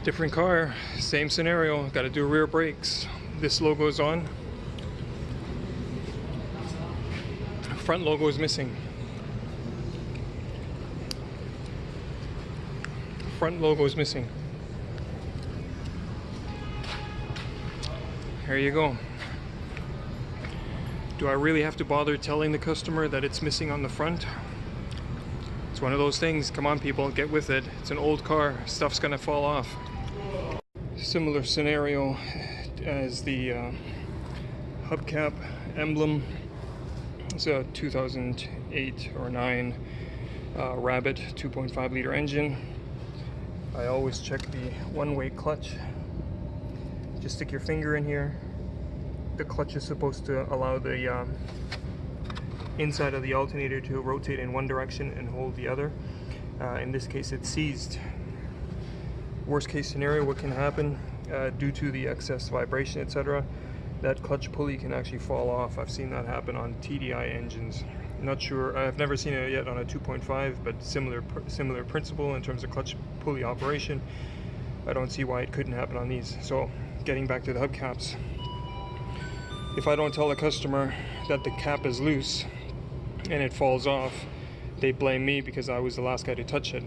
Different car, same scenario. Got to do rear brakes. This logo is on. Front logo is missing. Front logo is missing. There you go. Do I really have to bother telling the customer that it's missing on the front? It's one of those things. Come on, people, get with it. It's an old car. Stuff's gonna fall off. Similar scenario as the hubcap emblem. It's a 2008 or 9 Rabbit 2.5 liter engine. I always check the one-way clutch. Just stick your finger in here. The clutch is supposed to allow the inside of the alternator to rotate in one direction and hold the other. In this case, it's seized. Worst case scenario, what can happen due to the excess vibration, etc., that clutch pulley can actually fall off. I've seen that happen on TDI engines. Not sure, I've never seen it yet on a 2.5, but similar principle in terms of clutch pulley operation. I don't see why it couldn't happen on these. So getting back to the hubcaps, if I don't tell the customer that the cap is loose and it falls off, they blame me because I was the last guy to touch it.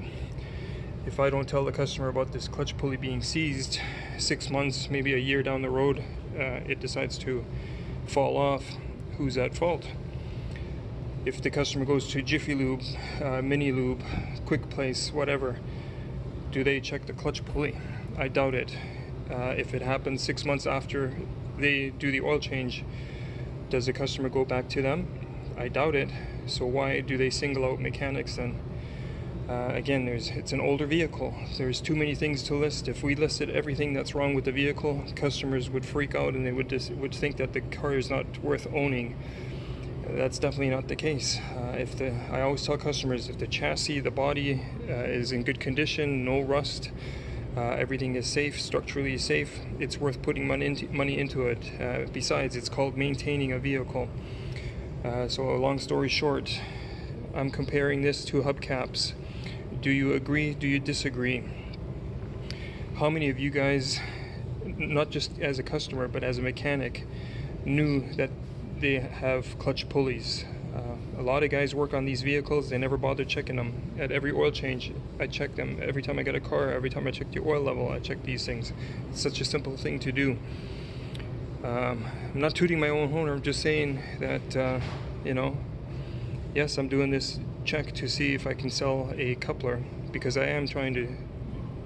If I don't tell the customer about this clutch pulley being seized, 6 months, maybe a year down the road, it decides to fall off, who's at fault? If the customer goes to Jiffy Lube, Mini Lube, Quick Place, whatever, do they check the clutch pulley? I doubt it. If it happens 6 months after they do the oil change, does the customer go back to them? I doubt it. So why do they single out mechanics then? Again, it's an older vehicle. There's too many things to list. If we listed everything that's wrong with the vehicle, customers would freak out and they would think that the car is not worth owning. That's definitely not the case. I always tell customers, if the chassis, the body is in good condition, no rust, everything is safe, structurally safe, it's worth putting money into it. Besides, it's called maintaining a vehicle. So long story short, I'm comparing this to hubcaps. Do you agree? Do you disagree? How many of you guys, not just as a customer but as a mechanic, knew that they have clutch pulleys? A lot of guys work on these vehicles, they never bother checking them. At every oil change, I check them. Every time I get a car, every time I check the oil level, I check these things. It's such a simple thing to do. I'm not tooting my own horn, I'm just saying that, you know, yes, I'm doing this check to see if I can sell a coupler, because I am trying to,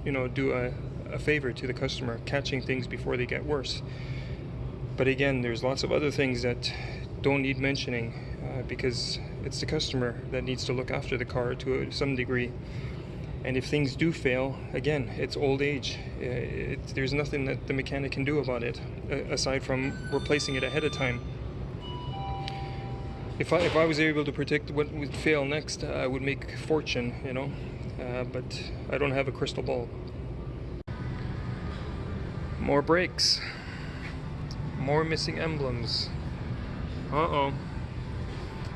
you know, do a favor to the customer, catching things before they get worse. But again, there's lots of other things that don't need mentioning, because it's the customer that needs to look after the car to some degree. And if things do fail, again, it's old age. There's nothing that the mechanic can do about it, aside from replacing it ahead of time. If I was able to predict what would fail next, I would make a fortune, you know, but I don't have a crystal ball. More brakes. More missing emblems. Uh-oh.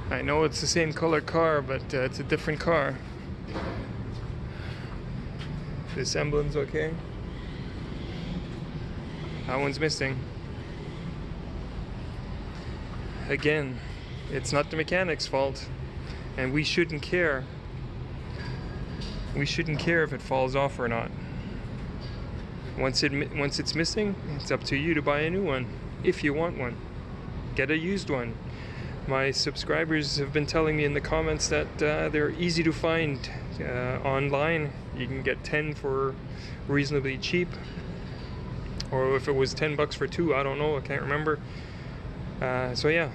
I know it's the same color car, but it's a different car. This emblem's okay. That one's missing. Again, it's not the mechanic's fault, and we shouldn't care. We shouldn't care if it falls off or not. Once it's missing, it's up to you to buy a new one. If you want one, get a used one. My subscribers have been telling me in the comments that they're easy to find online. You can get 10 for reasonably cheap, or if it was 10 bucks for 2, I don't know, I can't remember. So yeah,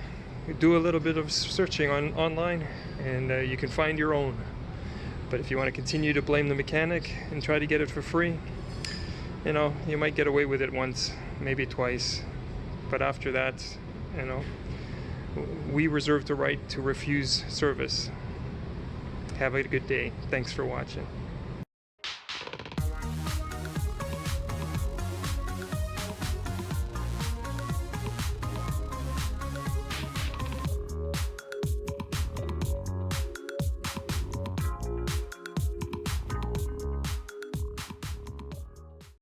do a little bit of searching online and you can find your own. But if you want to continue to blame the mechanic and try to get it for free, you know, you might get away with it once, maybe twice, but after that, you know, we reserve the right to refuse service. Have a good day. Thanks for watching.